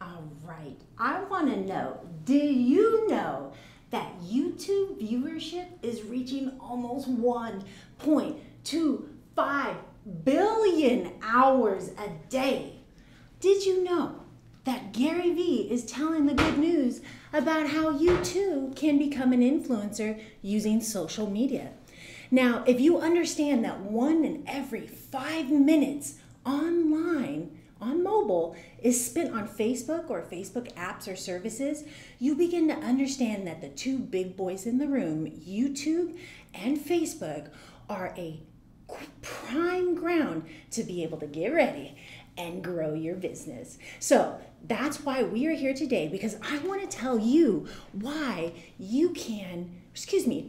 All right, I want to know, do you know that YouTube viewership is reaching almost 1.25 billion hours a day? Did you know that Gary Vee is telling the good news about how you too can become an influencer using social media? Now, if you understand that 1 in every 5 minutes online on mobile is spent on Facebook or Facebook apps or services, you begin to understand that the two big boys in the room, YouTube and Facebook, are a prime ground to be able to get ready and grow your business. So that's why we are here today, because I want to tell you why you can,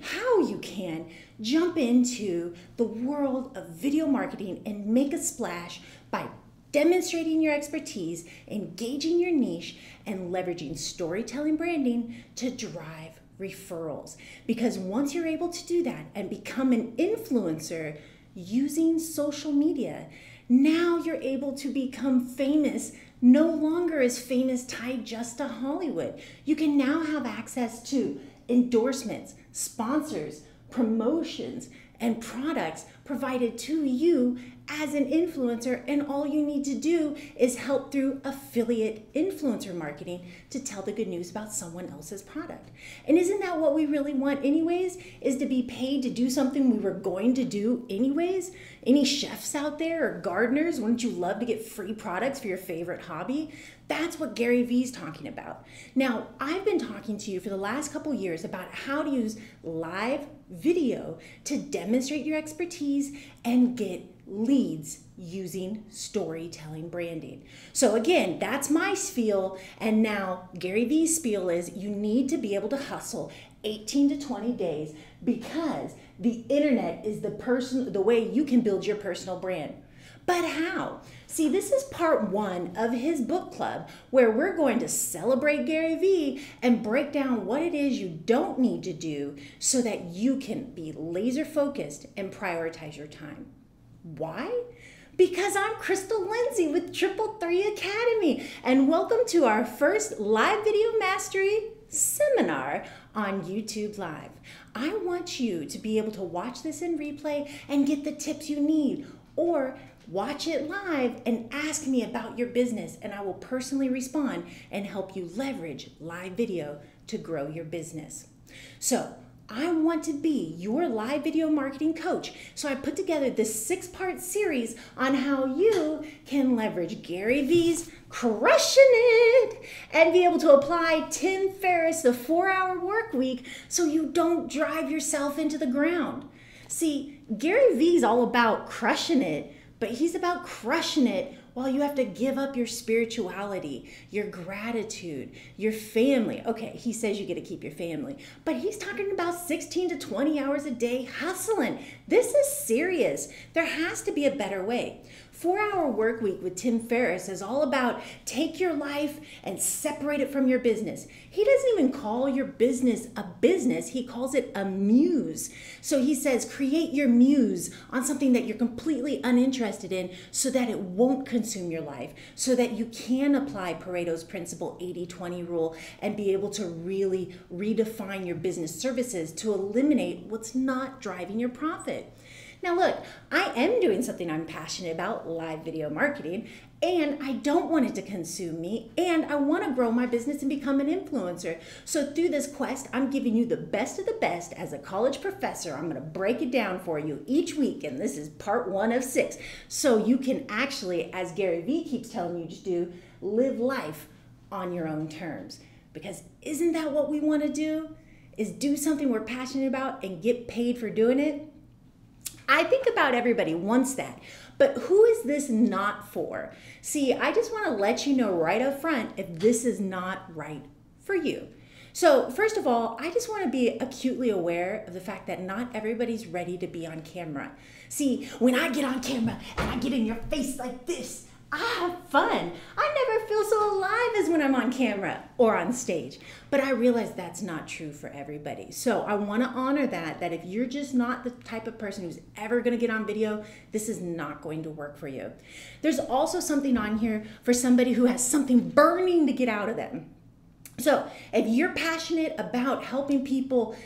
how you can jump into the world of video marketing and make a splash by demonstrating your expertise, engaging your niche, and leveraging storytelling branding to drive referrals. Because once you're able to do that and become an influencer using social media, now you're able to become famous. No longer is famous tied just to Hollywood. You can now have access to endorsements, sponsors, promotions, and products provided to you as an influencer, and all you need to do is help through affiliate influencer marketing to tell the good news about someone else's product. And isn't that what we really want anyways, is to be paid to do something we were going to do anyways? Any chefs out there or gardeners, wouldn't you love to get free products for your favorite hobby? That's what Gary Vee's talking about. Now, I've been talking to you for the last couple years about how to use live video to demonstrate your expertise and get leads using storytelling branding. So again, that's my spiel, and now Gary Vee's spiel is you need to be able to hustle 18 to 20 days, because the internet is the way you can build your personal brand. But how? See, this is part 1 of his book club, where we're going to celebrate Gary Vee and break down what it is you don't need to do so that you can be laser focused and prioritize your time. Why? Because I'm Crystal Lindsay with Triple Three Academy, and welcome to our first live video mastery seminar on YouTube Live. I want you to be able to watch this in replay and get the tips you need, or watch it live and ask me about your business, and I will personally respond and help you leverage live video to grow your business. So I want to be your live video marketing coach. So I put together this 6-part series on how you can leverage Gary Vee's Crushing It and be able to apply Tim Ferriss, the 4-hour work week, so you don't drive yourself into the ground. See, Gary Vee's all about crushing it, but he's about crushing it while you have to give up your spirituality, your gratitude, your family. Okay, he says you get to keep your family, but he's talking about 16 to 20 hours a day hustling. This is serious. There has to be a better way. 4-hour work week with Tim Ferriss is all about take your life and separate it from your business. He doesn't even call your business a business. He calls it a muse. So he says, create your muse on something that you're completely uninterested in so that it won't consume your life, so that you can apply Pareto's principle 80-20 rule and be able to really redefine your business services to eliminate what's not driving your profit. Now look, I am doing something I'm passionate about, live video marketing, and I don't want it to consume me, and I want to grow my business and become an influencer. So through this quest, I'm giving you the best of the best as a college professor. I'm going to break it down for you each week, and this is part 1 of 6. So you can actually, as Gary Vee keeps telling you to do, live life on your own terms. Because isn't that what we want to do? Is do something we're passionate about and get paid for doing it? I think about everybody wants that, but who is this not for? See, I just want to let you know right up front if this is not right for you. So first of all, I just want to be acutely aware of the fact that not everybody's ready to be on camera. See, when I get on camera and I get in your face like this, I have fun. I never feel so alive as when I'm on camera or on stage. But I realize that's not true for everybody. So I want to honor that if you're just not the type of person who's ever going to get on video, this is not going to work for you. There's also something on here for somebody who has something burning to get out of them. So if you're passionate about helping people,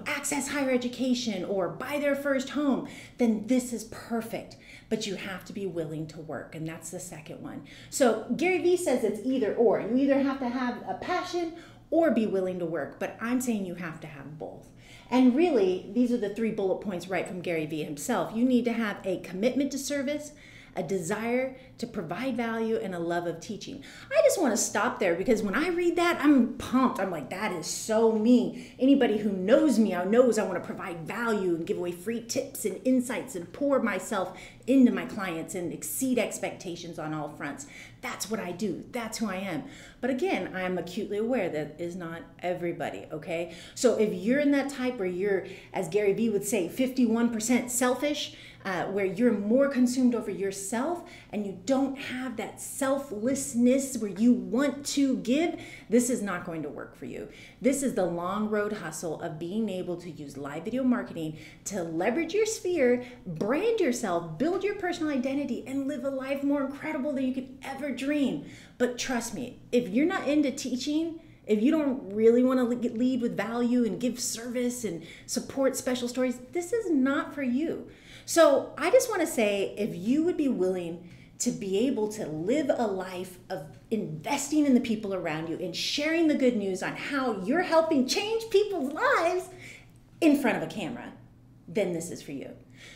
access higher education or buy their first home, then this is perfect. But you have to be willing to work, and that's the second one. So Gary Vee says it's either or. You either have to have a passion or be willing to work, but I'm saying you have to have both. And really, these are the 3 bullet points right from Gary Vee himself. You need to have a commitment to service, a desire to provide value, and a love of teaching. I just want to stop there because when I read that, I'm pumped. I'm like, that is so me. Anybody who knows me knows I want to provide value and give away free tips and insights and pour myself into my clients and exceed expectations on all fronts. That's what I do. That's who I am. But again, I am acutely aware that is not everybody, okay? So if you're in that type where you're, as Gary Vee would say, 51% selfish, where you're more consumed over yourself and you don't have that selflessness where you want to give, this is not going to work for you. This is the long road hustle of being able to use live video marketing to leverage your sphere, brand yourself, build your personal identity, and live a life more incredible than you could ever dream. But trust me, if you're not into teaching, if you don't really want to lead with value and give service and support special stories, this is not for you. So I just want to say, if you would be willing to be able to live a life of investing in the people around you and sharing the good news on how you're helping change people's lives in front of a camera, then this is for you.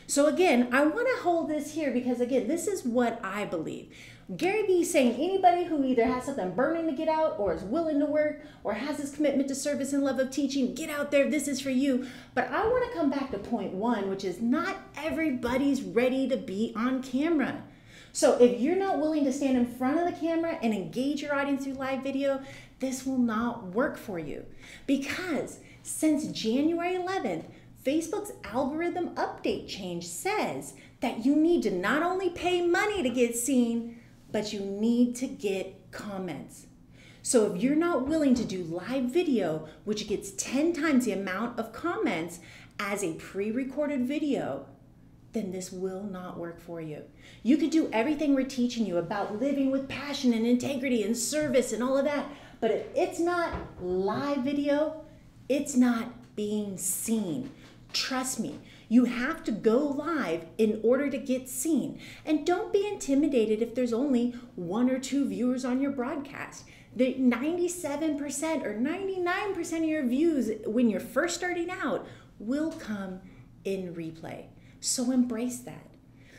So again, I want to hold this here because again, this is what I believe. Gary Vee is saying anybody who either has something burning to get out or is willing to work or has this commitment to service and love of teaching, get out there, this is for you. But I want to come back to point 1, which is not everybody's ready to be on camera. So if you're not willing to stand in front of the camera and engage your audience through live video, this will not work for you. Because since January 11th, Facebook's algorithm update change says that you need to not only pay money to get seen, but you need to get comments. So if you're not willing to do live video, which gets 10 times the amount of comments as a pre-recorded video, then this will not work for you. You could do everything we're teaching you about living with passion and integrity and service and all of that, but if it's not live video, it's not being seen. Trust me, you have to go live in order to get seen. And don't be intimidated if there's only 1 or 2 viewers on your broadcast. The 97% or 99% of your views when you're first starting out will come in replay. So embrace that.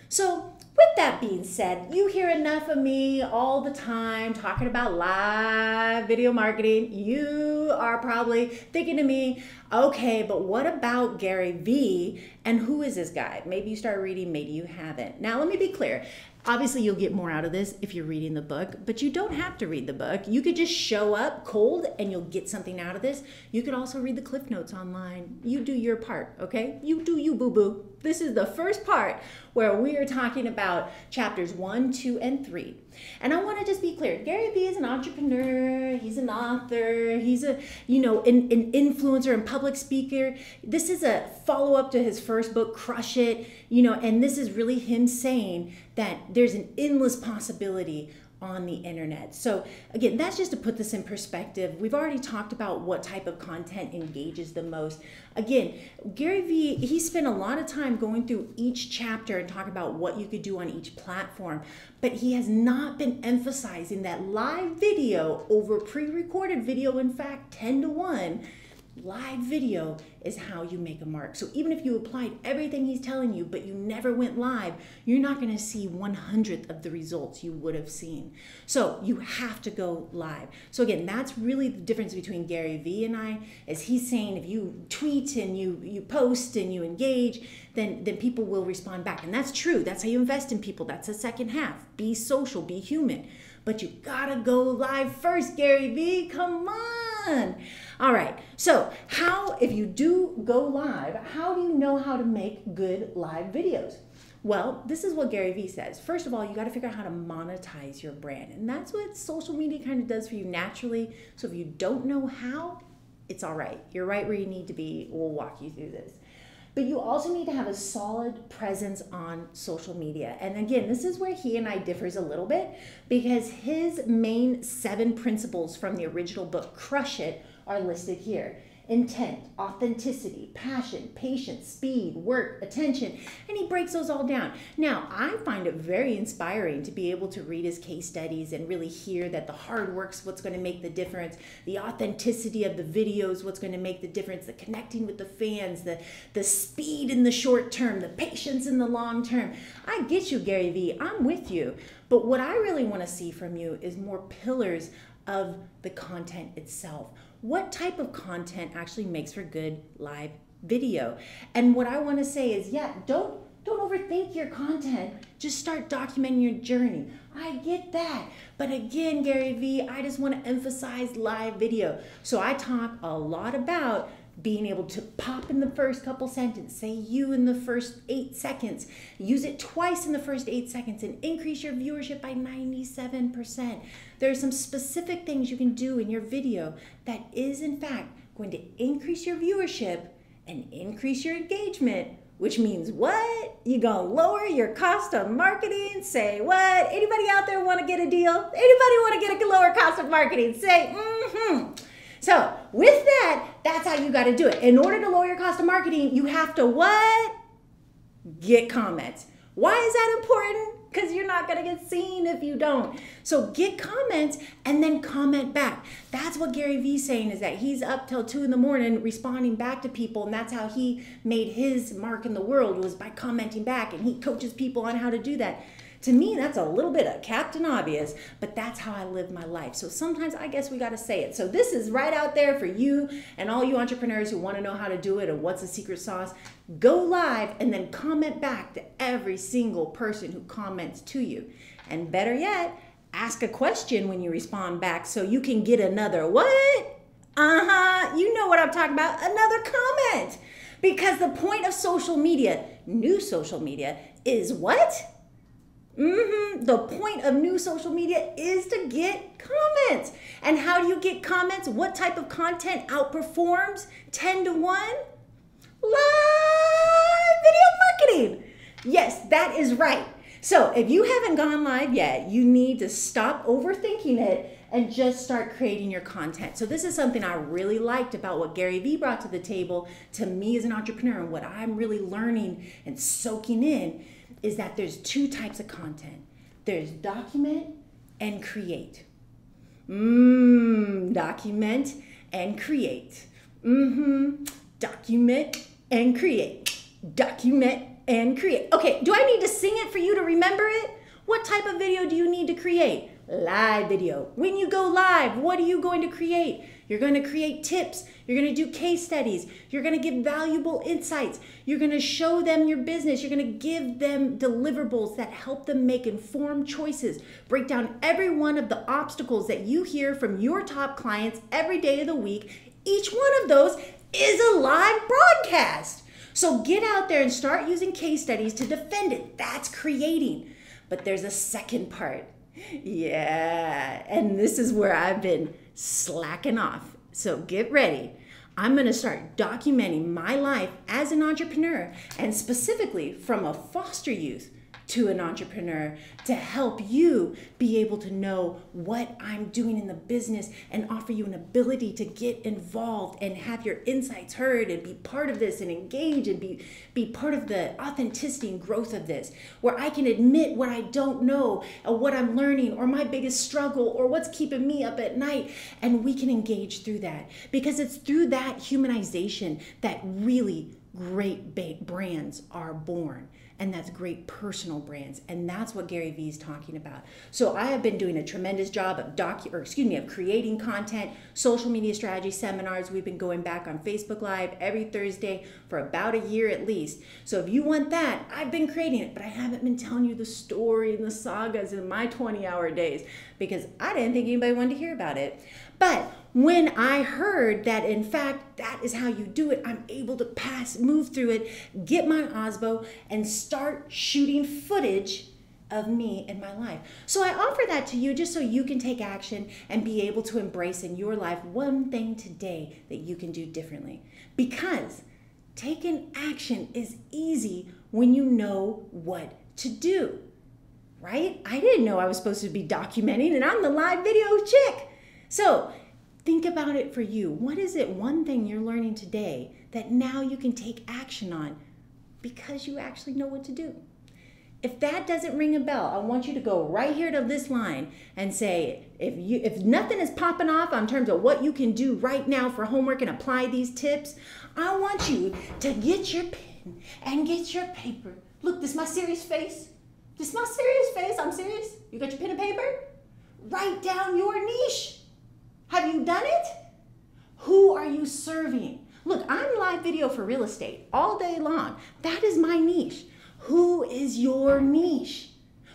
So with that being said, you hear enough of me all the time talking about live video marketing. You are probably thinking to me, okay, but what about Gary Vee and who is this guy? Maybe you start reading, maybe you haven't. Now let me be clear. Obviously, you'll get more out of this if you're reading the book, but you don't have to read the book. You could just show up cold and you'll get something out of this. You could also read the Cliff Notes online. You do your part, okay? You do you, boo-boo. This is the first part where we are talking about chapters 1, 2, and 3. And I want to just be clear. Gary Vee is an entrepreneur. He's an author. He's an influencer and public speaker. This is a follow-up to his first book, Crush It, and this is really him saying that there's an endless possibility on the internet. So again, that's just to put this in perspective. We've already talked about what type of content engages the most. Again, Gary Vee, he spent a lot of time going through each chapter and talking about what you could do on each platform, but he has not been emphasizing that live video over pre-recorded video. In fact, 10-to-1, live video is how you make a mark. So even if you applied everything he's telling you, but you never went live, you're not going to see 1/100th of the results you would have seen. So you have to go live. So again, that's really the difference between Gary Vee and I, is he's saying if you tweet and you post and you engage, then people will respond back. And that's true. That's how you invest in people. That's the second half. Be social, be human. But you gotta go live first, Gary Vee. Come on. All right, so if you do go live, how do you know how to make good live videos? Well, this is what Gary Vee says. First of all, you got to figure out how to monetize your brand. And that's what social media kind of does for you naturally. So if you don't know how, it's all right. You're right where you need to be. We'll walk you through this. But you also need to have a solid presence on social media. And again, this is where he and I differs a little bit, because his main 7 principles from the original book, Crush It, are listed here. Intent, authenticity, passion, patience, speed, work, attention, and he breaks those all down. Now, I find it very inspiring to be able to read his case studies and really hear that the hard work's what's going to make the difference, the authenticity of the videos, what's going to make the difference, the connecting with the fans, the speed in the short term, the patience in the long term. I get you, Gary Vee, I'm with you. But what I really want to see from you is more pillars of the content itself. What type of content actually makes for good live video? And what I want to say is, yeah, don't overthink your content. Just start documenting your journey. I get that. But again, Gary Vee, I just want to emphasize live video. So I talk a lot about being able to pop in the first couple sentences, say you in the first 8 seconds, use it twice in the first 8 seconds, and increase your viewership by 97%. There are some specific things you can do in your video that is in fact going to increase your viewership and increase your engagement, which means what? You're gonna lower your cost of marketing. Say what? Anybody out there want to get a deal? Anybody want to get a lower cost of marketing? Say mm-hmm. So with that, that's how you got to do it. In order to lower your cost of marketing, you have to what? Get comments. Why is that important? Because you're not going to get seen if you don't. So get comments and then comment back. That's what Gary Vee's saying, is that he's up till 2 in the morning responding back to people. And that's how he made his mark in the world, was by commenting back. And he coaches people on how to do that. To me, that's a little bit of Captain Obvious, but that's how I live my life. So sometimes I guess we got to say it. So this is right out there for you and all you entrepreneurs who want to know how to do it and what's the secret sauce. Go live and then comment back to every single person who comments to you. And better yet, ask a question when you respond back so you can get another what? You know what I'm talking about, another comment. Because the point of social media, new social media, is what? The point of new social media is to get comments. And how do you get comments? What type of content outperforms 10 to 1? Live video marketing. Yes, that is right. So if you haven't gone live yet, you need to stop overthinking it and just start creating your content. So this is something I really liked about what Gary Vee brought to the table to me as an entrepreneur, and what I'm really learning and soaking in is that there's 2 types of content. There's document and create. Document and create. Document and create. Document and create. Okay, do I need to sing it for you to remember it? What type of video do you need to create? Live video. When you go live, what are you going to create? You're going to create tips. You're going to do case studies. You're going to give valuable insights. You're going to show them your business. You're going to give them deliverables that help them make informed choices. Break down every one of the obstacles that you hear from your top clients every day of the week. Each one of those is a live broadcast. So get out there and start using case studies to defend it. That's creating. But there's a second part. Yeah, and this is where I've been slacking off. So get ready. I'm going to start documenting my life as an entrepreneur, and specifically from a foster youth to an entrepreneur, to help you be able to know what I'm doing in the business and offer you an ability to get involved and have your insights heard and be part of this and engage and be part of the authenticity and growth of this, where I can admit what I don't know or what I'm learning or my biggest struggle or what's keeping me up at night, and we can engage through that, because it's through that humanization that really great brands are born. And that's great personal brands. And that's what Gary Vee is talking about. So I have been doing a tremendous job of creating content, social media strategy seminars. We've been going back on Facebook Live every Thursday for about a year at least. So if you want that, I've been creating it, but I haven't been telling you the story and the sagas in my 20-hour days because I didn't think anybody wanted to hear about it. But when I heard that, in fact, that is how you do it, I'm able to move through it, get my Osmo, and start shooting footage of me in my life. So I offer that to you just so you can take action and be able to embrace in your life one thing today that you can do differently. Because taking action is easy when you know what to do, right? I didn't know I was supposed to be documenting, and I'm the live video chick. So think about it for you. What is it, one thing you're learning today that now you can take action on because you actually know what to do? If that doesn't ring a bell, I want you to go right here to this line and say, if nothing is popping off in terms of what you can do right now for homework and apply these tips, I want you to get your pen and get your paper. Look, this is my serious face. This is my serious face. I'm serious. You got your pen and paper? Write down your niche. Have you done it? Who are you serving? Look, I'm live video for real estate all day long. That is my niche. Who is your niche?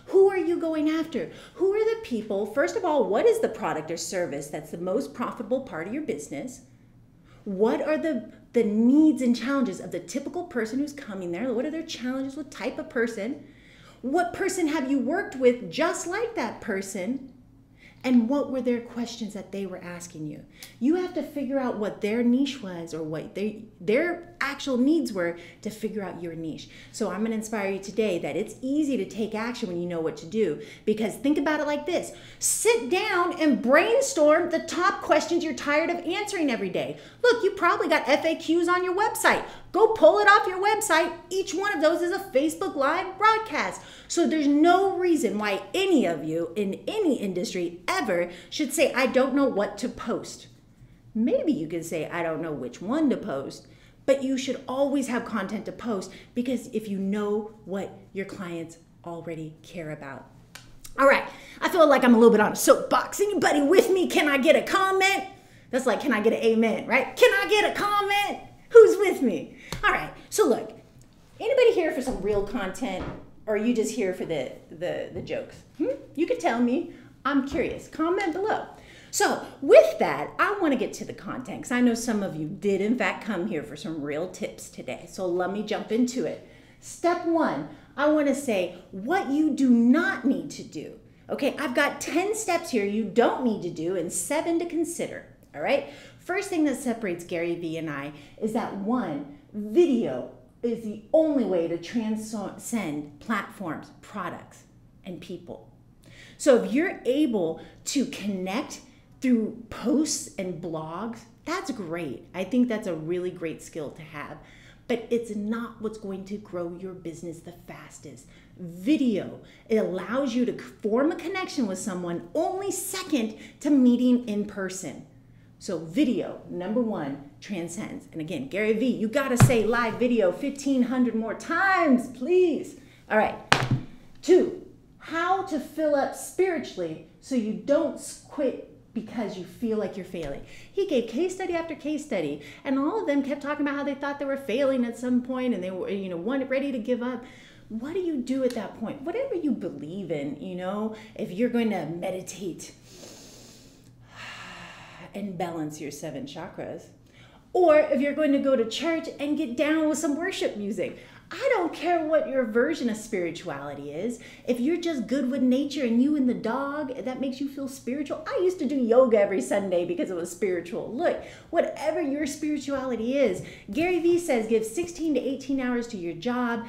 Who are you going after? Who are the people? First of all, what is the product or service that's the most profitable part of your business? What are the needs and challenges of the typical person who's coming there? What are their challenges? What type of person? What person have you worked with just like that person? And what were their questions that they were asking you? You have to figure out what their niche was or what their actual needs were to figure out your niche. So I'm going to inspire you today that it's easy to take action when you know what to do. Because think about it like this. Sit down and brainstorm the top questions you're tired of answering every day. Look, you probably got FAQs on your website. Go pull it off your website. Each one of those is a Facebook Live broadcast. So there's no reason why any of you in any industry ever should say, I don't know what to post. Maybe you can say, I don't know which one to post, but you should always have content to post because if you know what your clients already care about. All right, I feel like I'm a little bit on a soapbox. Anybody with me? Can I get a comment? That's like, can I get an amen, right? Can I get a comment? Who's with me? All right, so look, anybody here for some real content or are you just here for the jokes? You can tell me. I'm curious. Comment below. So with that, I want to get to the content because I know some of you did in fact come here for some real tips today. So let me jump into it. Step one, I want to say what you do not need to do. Okay, I've got 10 steps here you don't need to do and 7 to consider. All right. First thing that separates Gary Vee and I is that one, video is the only way to transcend platforms, products, and people. So if you're able to connect through posts and blogs, that's great. I think that's a really great skill to have, but it's not what's going to grow your business the fastest. Video, it allows you to form a connection with someone only second to meeting in person. So video, number one, transcends. And again, Gary Vee, you gotta say live video 1,500 more times, please. All right, 2, how to fill up spiritually so you don't quit because you feel like you're failing. He gave case study after case study, and all of them kept talking about how they thought they were failing at some point and they were, ready to give up. What do you do at that point? Whatever you believe in, if you're going to meditate and balance your 7 chakras, or if you're going to go to church and get down with some worship music. I don't care what your version of spirituality is. If you're just good with nature and you and the dog, that makes you feel spiritual. I used to do yoga every Sunday because it was spiritual. Look, whatever your spirituality is, Gary Vee says give 16 to 18 hours to your job,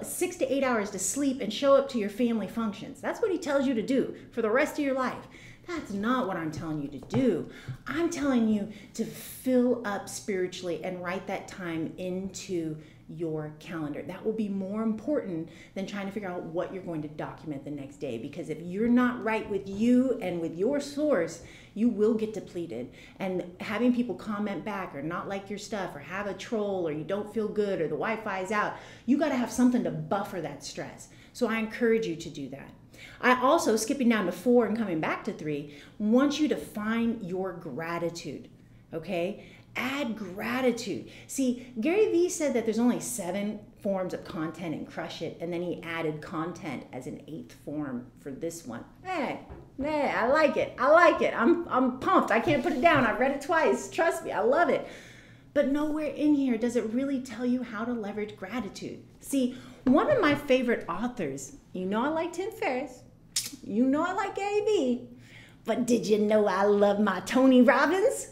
6 to 8 hours to sleep, and show up to your family functions. That's what he tells you to do for the rest of your life. That's not what I'm telling you to do. I'm telling you to fill up spiritually and write that time into your calendar. That will be more important than trying to figure out what you're going to document the next day. Because if you're not right with you and with your source, you will get depleted. And having people comment back or not like your stuff or have a troll or you don't feel good or the Wi-Fi is out, you got to have something to buffer that stress. So I encourage you to do that. I also, skipping down to 4 and coming back to 3, want you to find your gratitude, okay? Add gratitude. See, Gary Vee said that there's only 7 forms of content and crush it. And then he added content as an 8th form for this one. Hey, I like it. I'm pumped. I can't put it down. I've read it twice. Trust me, I love it. But nowhere in here does it really tell you how to leverage gratitude. See, one of my favorite authors, you know I like Tim Ferriss, you know I like Gary Vee, but did you know I love my Tony Robbins?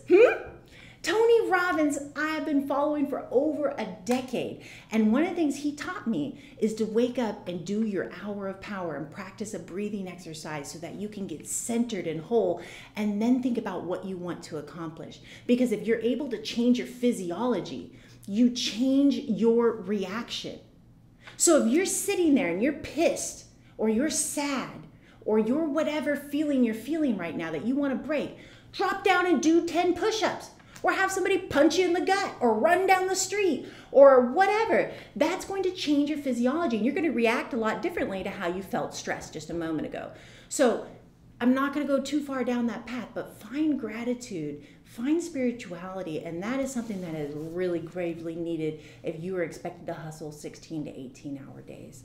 Tony Robbins, I have been following for over a decade. And one of the things he taught me is to wake up and do your hour of power and practice a breathing exercise so that you can get centered and whole, and then think about what you want to accomplish. Because if you're able to change your physiology, you change your reaction. So if you're sitting there and you're pissed or you're sad or you're whatever feeling you're feeling right now that you want to break, drop down and do 10 push-ups. Or have somebody punch you in the gut, or run down the street, or whatever. That's going to change your physiology, and you're going to react a lot differently to how you felt stressed just a moment ago. So I'm not going to go too far down that path, but find gratitude, find spirituality, and that is something that is really gravely needed if you are expected to hustle 16 to 18-hour days.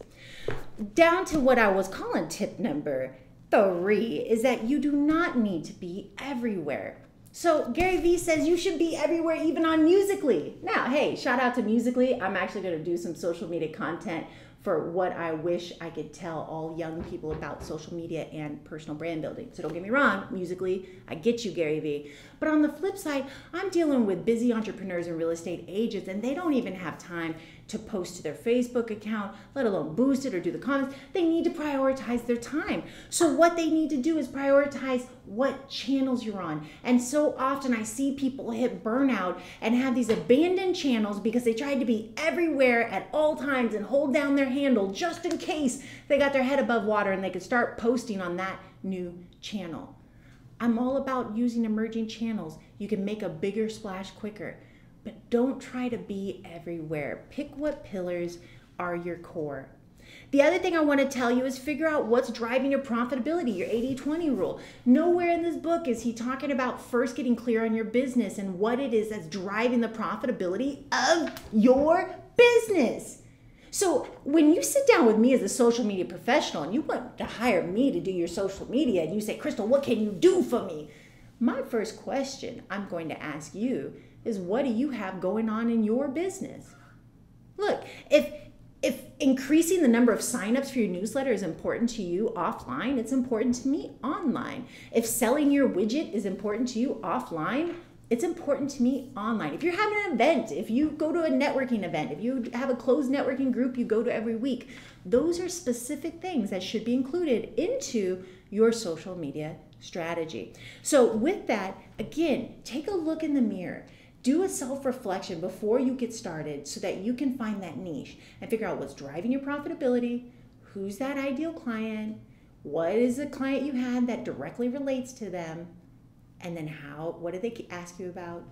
Down to what I was calling tip number 3 is that you do not need to be everywhere. So Gary Vee says you should be everywhere, even on Musical.ly. Now, hey, shout out to Musical.ly. I'm actually going to do some social media content for what I wish I could tell all young people about social media and personal brand building. So don't get me wrong, Musical.ly, I get you, Gary Vee. But on the flip side, I'm dealing with busy entrepreneurs and real estate agents, and they don't even have time to post to their Facebook account, let alone boost it or do the comments. They need to prioritize their time. So what they need to do is prioritize what channels you're on. And so often I see people hit burnout and have these abandoned channels because they tried to be everywhere at all times and hold down their handle just in case they got their head above water and they could start posting on that new channel. I'm all about using emerging channels. You can make a bigger splash quicker. But don't try to be everywhere. Pick what pillars are your core. The other thing I want to tell you is figure out what's driving your profitability, your 80-20 rule. Nowhere in this book is he talking about first getting clear on your business and what it is that's driving the profitability of your business. So when you sit down with me as a social media professional and you want to hire me to do your social media and you say, Crystal, what can you do for me? My first question I'm going to ask you is, what do you have going on in your business? Look, if increasing the number of signups for your newsletter is important to you offline, it's important to me online. If selling your widget is important to you offline, it's important to me online. If you're having an event, if you go to a networking event, if you have a closed networking group you go to every week, those are specific things that should be included into your social media strategy. So with that, again, take a look in the mirror. Do a self-reflection before you get started so that you can find that niche and figure out what's driving your profitability, who's that ideal client, what is the client you had that directly relates to them, and then what did they ask you about?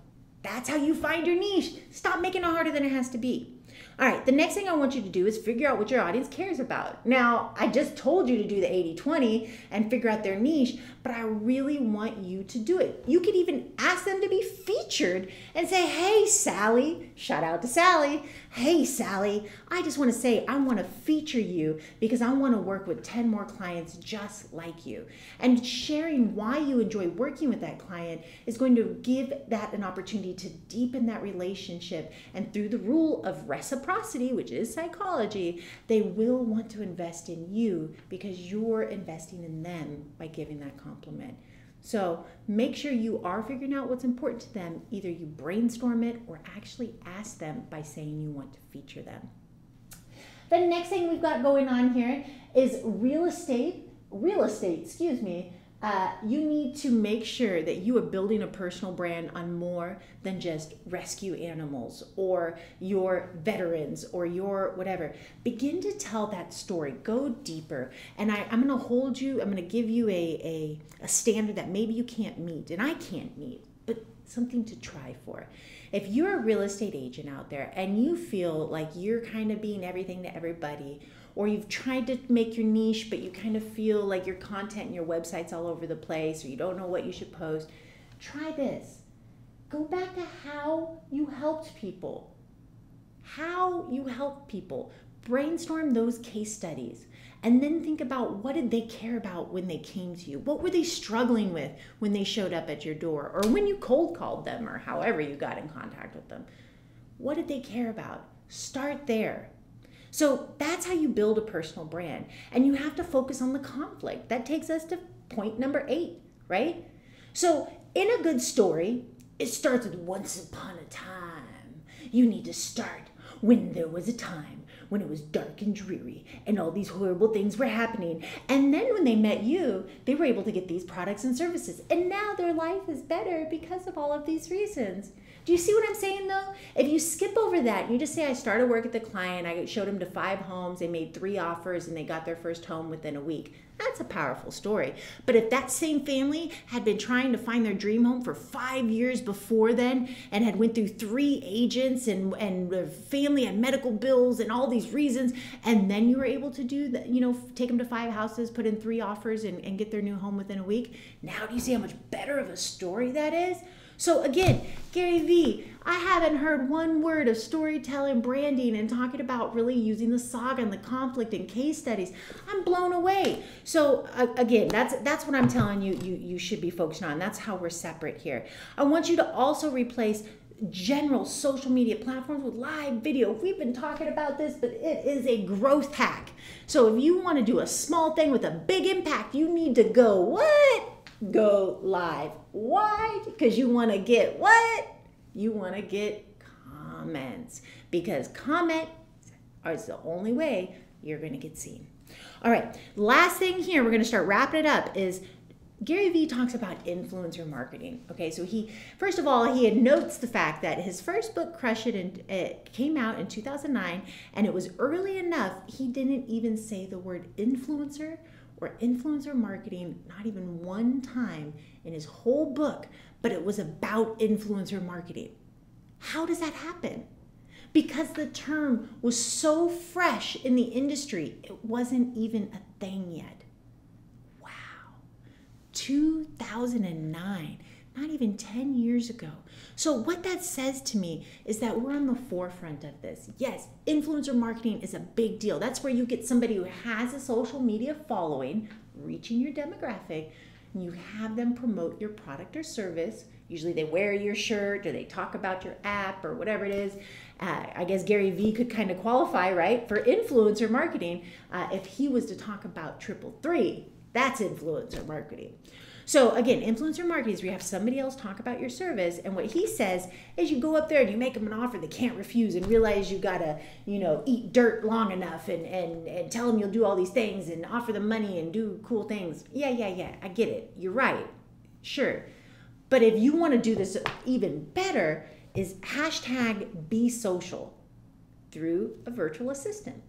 That's how you find your niche. Stop making it harder than it has to be. All right, the next thing I want you to do is figure out what your audience cares about. Now, I just told you to do the 80-20 and figure out their niche, but I really want you to do it. You could even ask them to be featured and say, hey, Sally, shout out to Sally. Hey, Sally, I just want to say I want to feature you because I want to work with 10 more clients just like you. And sharing why you enjoy working with that client is going to give that an opportunity to deepen that relationship. And through the rule of reciprocity, which is psychology, they will want to invest in you because you're investing in them by giving that compliment. So make sure you are figuring out what's important to them. Either you brainstorm it or actually ask them by saying you want to feature them. The next thing we've got going on here is real estate, you need to make sure that you are building a personal brand on more than just rescue animals or your veterans or your whatever. Begin to tell that story. Go deeper. And I'm going to hold you, I'm going to give you a standard that maybe you can't meet and I can't meet, but something to try for. If you're a real estate agent out there and you feel like you're kind of being everything to everybody, or you've tried to make your niche, but you kind of feel like your content and your website's all over the place, or you don't know what you should post, try this. Go back to how you helped people. how you help people. Brainstorm those case studies. And then think about, what did they care about when they came to you? What were they struggling with when they showed up at your door, or when you cold called them, or however you got in contact with them? What did they care about? Start there. So that's how you build a personal brand. And you have to focus on the conflict. That takes us to point number 8, right? So in a good story, it starts with once upon a time. You need to start when there was a time when it was dark and dreary and all these horrible things were happening. And then when they met you, they were able to get these products and services. And now their life is better because of all of these reasons. Do you see what I'm saying though? If you skip over that, you just say, I started work at the client, I showed them to 5 homes, they made 3 offers, and they got their first home within a week. That's a powerful story. But if that same family had been trying to find their dream home for 5 years before then, and had went through 3 agents, and their family had medical bills and all these reasons, and then you were able to do that, take them to 5 houses, put in 3 offers, and get their new home within a week. Now do you see how much better of a story that is? So again, Gary Vee, I haven't heard one word of storytelling, branding, and talking about really using the saga and the conflict and case studies. I'm blown away. So again, that's what I'm telling you, you should be focusing on. That's how we're separate here. I want you to also replace general social media platforms with live video. We've been talking about this, but it is a growth hack. So if you want to do a small thing with a big impact, you need to go what? Go live. Why? Because you want to get what? You want to get comments, because comment is the only way you're going to get seen. All right, last thing here, we're going to start wrapping it up, is Gary Vee talks about influencer marketing. Okay, so first of all, he notes the fact that his first book, Crush It, it came out in 2009, and it was early enough he didn't even say the word influencer or influencer marketing, not even one time in his whole book, but it was about influencer marketing. How does that happen? Because the term was so fresh in the industry, it wasn't even a thing yet. Wow. 2009, not even 10 years ago. So what that says to me is that we're on the forefront of this. Yes, influencer marketing is a big deal. That's where you get somebody who has a social media following, reaching your demographic, and you have them promote your product or service. Usually they wear your shirt, or they talk about your app, or whatever it is. I guess Gary Vee could kind of qualify, right, for influencer marketing if he was to talk about 333. That's influencer marketing. So again, influencer marketing is where you have somebody else talk about your service, and what he says is you go up there and you make them an offer they can't refuse, and realize you gotta, eat dirt long enough and tell them you'll do all these things and offer them money and do cool things. Yeah, I get it. You're right. Sure. But if you want to do this even better, is hashtag be social through a virtual assistant.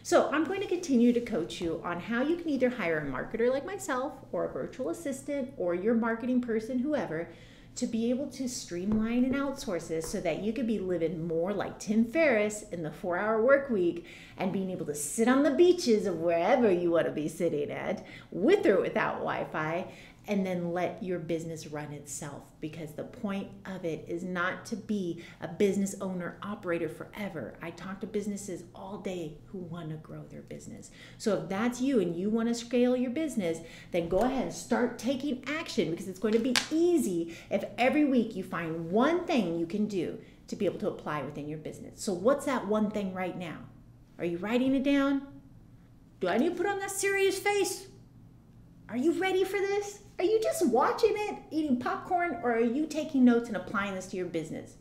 So I'm going to continue to coach you on how you can either hire a marketer like myself, or a virtual assistant, or your marketing person, whoever, to be able to streamline and outsource this so that you could be living more like Tim Ferriss in the 4-hour work week, and being able to sit on the beaches of wherever you want to be sitting at, with or without Wi-Fi, and then let your business run itself. Because the point of it is not to be a business owner operator forever. I talk to businesses all day who want to grow their business. So if that's you and you want to scale your business, then go ahead and start taking action, because it's going to be easy if every week you find one thing you can do to be able to apply within your business. So what's that one thing right now? Are you writing it down? Do I need to put on that serious face? Are you ready for this? Are you just watching it, eating popcorn, or are you taking notes and applying this to your business?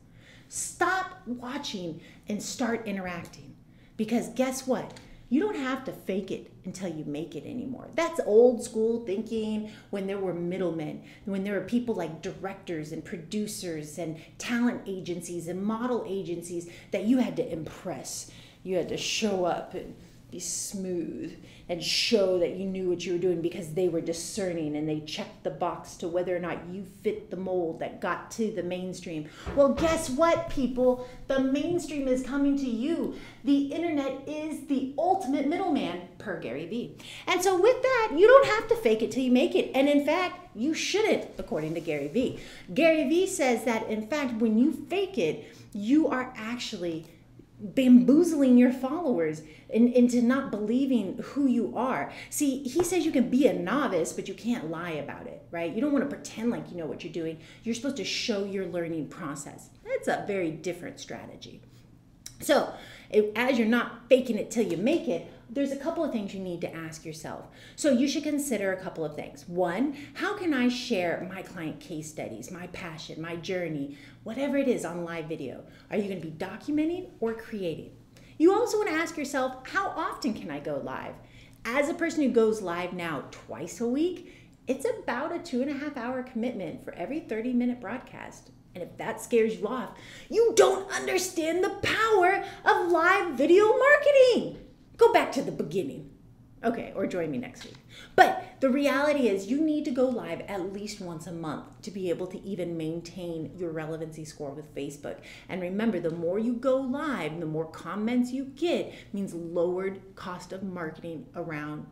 Stop watching and start interacting. Because guess what? You don't have to fake it until you make it anymore. That's old school thinking, when there were middlemen, when there were people like directors and producers and talent agencies and model agencies that you had to impress. You had to show up and be smooth and show that you knew what you were doing, because they were discerning and they checked the box to whether or not you fit the mold that got to the mainstream. Well, guess what, people? The mainstream is coming to you. The internet is the ultimate middleman, per Gary Vee. And so with that, you don't have to fake it till you make it. And in fact, you shouldn't, according to Gary Vee. Gary Vee says that, in fact, when you fake it, you are actually bamboozling your followers into not believing who you are. See, he says you can be a novice, but you can't lie about it, right? You don't want to pretend like you know what you're doing. You're supposed to show your learning process. That's a very different strategy. So as you're not faking it till you make it, there's a couple of things you need to ask yourself. So you should consider a couple of things. One, how can I share my client case studies, my passion, my journey, whatever it is on live video? Are you going to be documenting or creating? You also want to ask yourself, how often can I go live? As a person who goes live now twice a week, it's about a 2.5-hour commitment for every 30-minute broadcast. And if that scares you off, you don't understand the power of live video marketing. Go back to the beginning. Okay, or join me next week. But the reality is you need to go live at least once a month to be able to even maintain your relevancy score with Facebook. And remember, the more you go live, the more comments you get means lowered cost of marketing around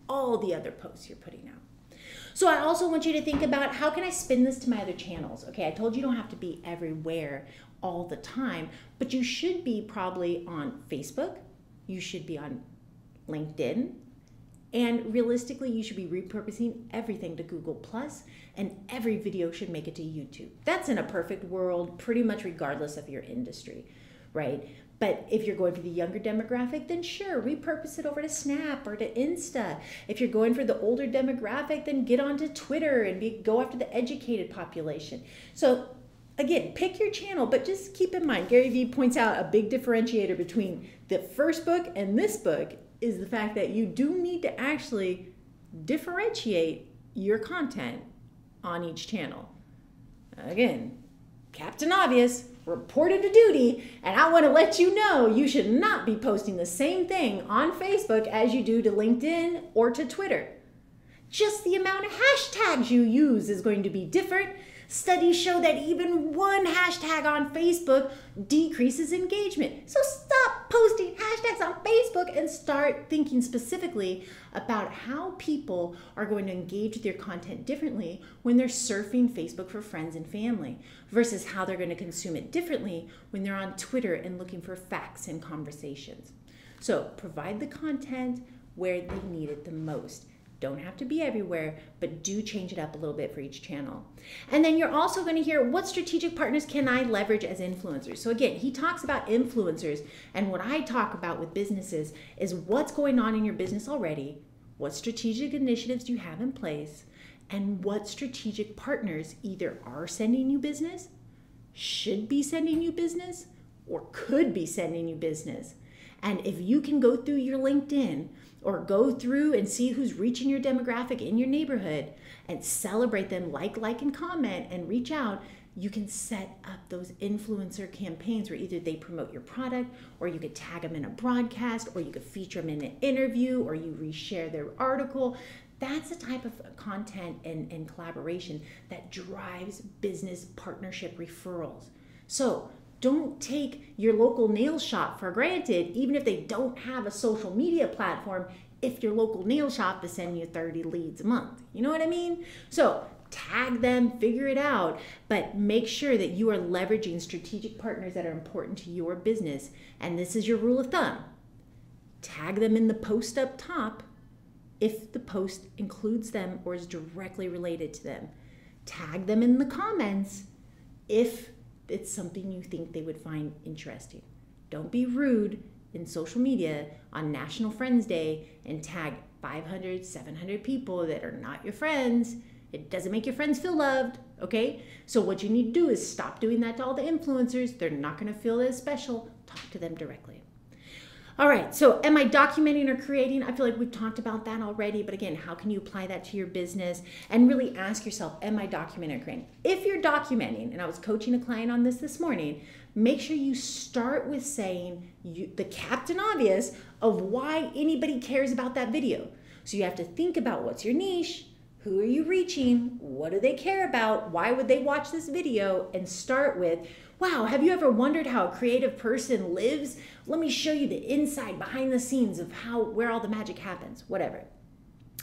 all the other posts you're putting out. So I also want you to think about, how can I spin this to my other channels? Okay, I told you don't have to be everywhere all the time, but you should be probably on Facebook. You should be on LinkedIn, and realistically, you should be repurposing everything to Google+, and every video should make it to YouTube. That's in a perfect world, pretty much regardless of your industry, right? But if you're going for the younger demographic, then sure, repurpose it over to Snap or to Insta. If you're going for the older demographic, then get onto Twitter and go after the educated population. So again, pick your channel, but just keep in mind, Gary Vee points out a big differentiator between the first book and this book is the fact that you do need to actually differentiate your content on each channel. Again, Captain Obvious, reported to duty, and I want to let you know you should not be posting the same thing on Facebook as you do to LinkedIn or to Twitter. Just the amount of hashtags you use is going to be different. Studies show that even one hashtag on Facebook decreases engagement. So stop posting hashtags on Facebook and start thinking specifically about how people are going to engage with your content differently when they're surfing Facebook for friends and family versus how they're going to consume it differently when they're on Twitter and looking for facts and conversations. So provide the content where they need it the most. Don't have to be everywhere, but do change it up a little bit for each channel. And then you're also going to hear, what strategic partners can I leverage as influencers? So again, he talks about influencers, and what I talk about with businesses is what's going on in your business already, what strategic initiatives do you have in place, and what strategic partners either are sending you business, should be sending you business, or could be sending you business. And if you can go through your LinkedIn or go through and see who's reaching your demographic in your neighborhood and celebrate them, like, and comment, and reach out, you can set up those influencer campaigns where either they promote your product, or you could tag them in a broadcast, or you could feature them in an interview, or you reshare their article. That's the type of content and collaboration that drives business partnership referrals. So don't take your local nail shop for granted, even if they don't have a social media platform, if your local nail shop is sending you 30 leads a month. You know what I mean? So tag them, figure it out, but make sure that you are leveraging strategic partners that are important to your business. And this is your rule of thumb. Tag them in the post up top if the post includes them or is directly related to them. Tag them in the comments if it's something you think they would find interesting. Don't be rude in social media on National Friends Day and tag 500, 700 people that are not your friends. It doesn't make your friends feel loved, okay? So what you need to do is stop doing that to all the influencers. They're not gonna feel as special. Talk to them directly. All right, so am I documenting or creating? I feel like we've talked about that already, but again, how can you apply that to your business? And really ask yourself, am I documenting or creating? If you're documenting, and I was coaching a client on this morning, make sure you start with saying the Captain Obvious of why anybody cares about that video. So you have to think about, what's your niche? Who are you reaching? What do they care about? Why would they watch this video? And start with, wow, have you ever wondered how a creative person lives? Let me show you the inside, behind the scenes of where all the magic happens, whatever.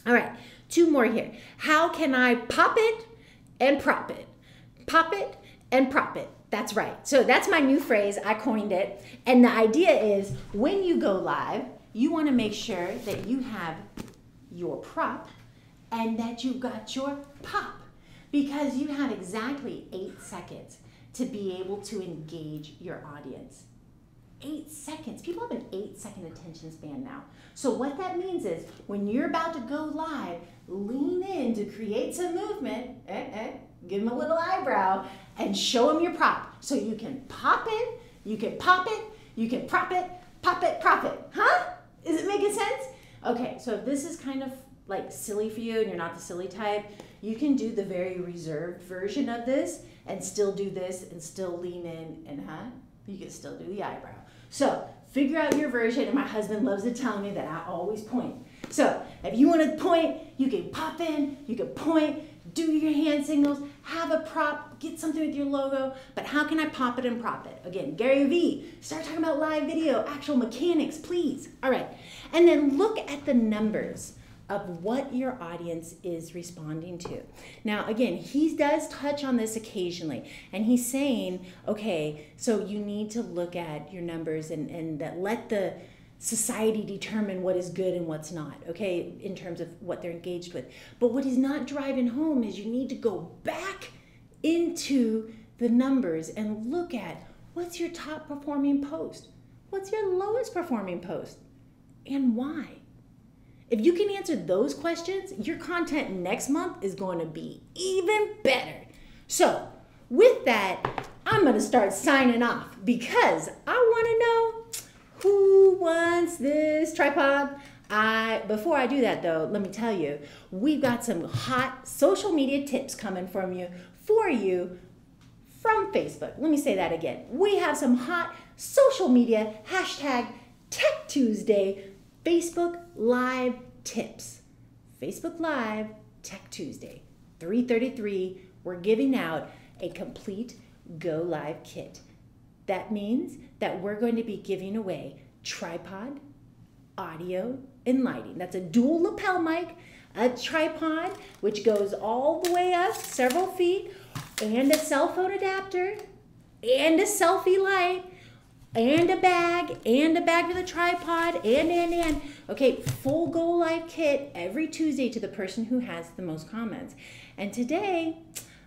All right, 2 more here. How can I pop it and prop it? Pop it and prop it. That's right. So that's my new phrase. I coined it. And the idea is when you go live, you want to make sure that you have your prop and that you've got your pop, because you have exactly 8 seconds to be able to engage your audience. 8 seconds. People have an 8-second attention span now. So what that means is when you're about to go live, lean in to create some movement, give them a little eyebrow, and show them your prop. So you can pop it, you can pop it, you can prop it, prop it. Huh? Is it making sense? Okay, so if this is kind of like silly for you and you're not the silly type, you can do the very reserved version of this and still do this and still lean in and you can still do the eyebrow. So figure out your version, and my husband loves to tell me that I always point. So if you want to point, you can pop in, you can point, do your hand signals, have a prop, get something with your logo, but how can I pop it and prop it? Again, Gary Vee, start talking about live video, actual mechanics, please. All right, and then look at the numbers of what your audience is responding to. Now, again, he does touch on this occasionally, and he's saying, okay, so you need to look at your numbers and let the society determine what is good and what's not, okay, in terms of what they're engaged with. But what he's not driving home is you need to go back into the numbers and look at what's your top performing post, what's your lowest performing post, and why. If you can answer those questions, your content next month is going to be even better. So with that, I'm going to start signing off because I want to know who wants this tripod. Before I do that though, let me tell you, we've got some hot social media tips coming for you from Facebook. Let me say that again. We have some hot social media #TechTuesday Facebook Live tips. Facebook Live Tech Tuesday, 3:33. We're giving out a complete Go Live kit. That means that we're going to be giving away tripod, audio, and lighting. That's a dual lapel mic, a tripod, which goes all the way up several feet, and a cell phone adapter, and a selfie light, and a bag with a tripod, and. Okay, full Go Live kit every Tuesday to the person who has the most comments. And today,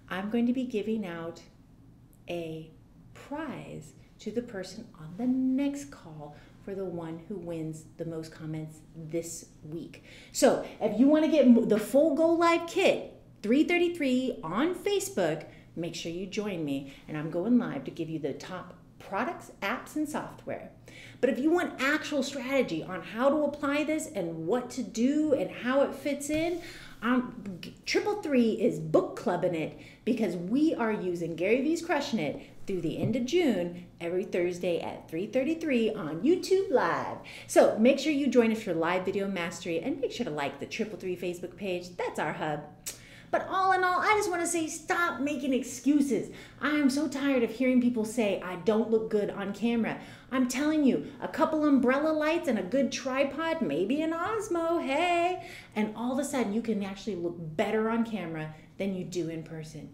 I'm going to be giving out a prize to the person on the next call for the one who wins the most comments this week. So if you want to get the full Go Live kit, 3:33 on Facebook, make sure you join me, and I'm going live to give you the top products, apps, and software. But if you want actual strategy on how to apply this and what to do and how it fits in, 333 is book clubbing it, because we are using Gary Vee's Crushing It through the end of June every Thursday at 3:33 on YouTube Live. So make sure you join us for Live Video Mastery, and make sure to like the 333 Facebook page. That's our hub. But all in all, I just want to say, stop making excuses. I am so tired of hearing people say, I don't look good on camera. I'm telling you, a couple umbrella lights and a good tripod, maybe an Osmo, hey, and all of a sudden you can actually look better on camera than you do in person.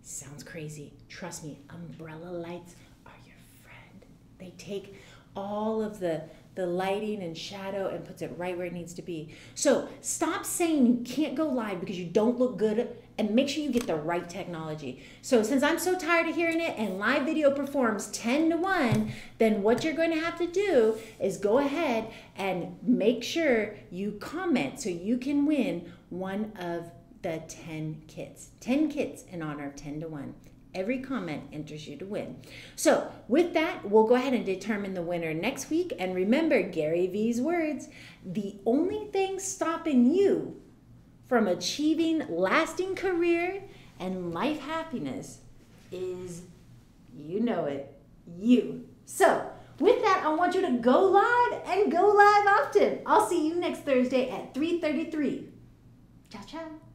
Sounds crazy. Trust me, umbrella lights are your friend. They take all of the lighting and shadow and puts it right where it needs to be. So stop saying you can't go live because you don't look good, and make sure you get the right technology. So since I'm so tired of hearing it and live video performs 10-1, then what you're going to have to do is go ahead and make sure you comment so you can win one of the 10 kits. 10 kits in honor of 10-1. Every comment enters you to win. So with that, we'll go ahead and determine the winner next week. And remember Gary Vee's words, the only thing stopping you from achieving lasting career and life happiness is, you know it, you. So with that, I want you to go live and go live often. I'll see you next Thursday at 3:33. Ciao, ciao.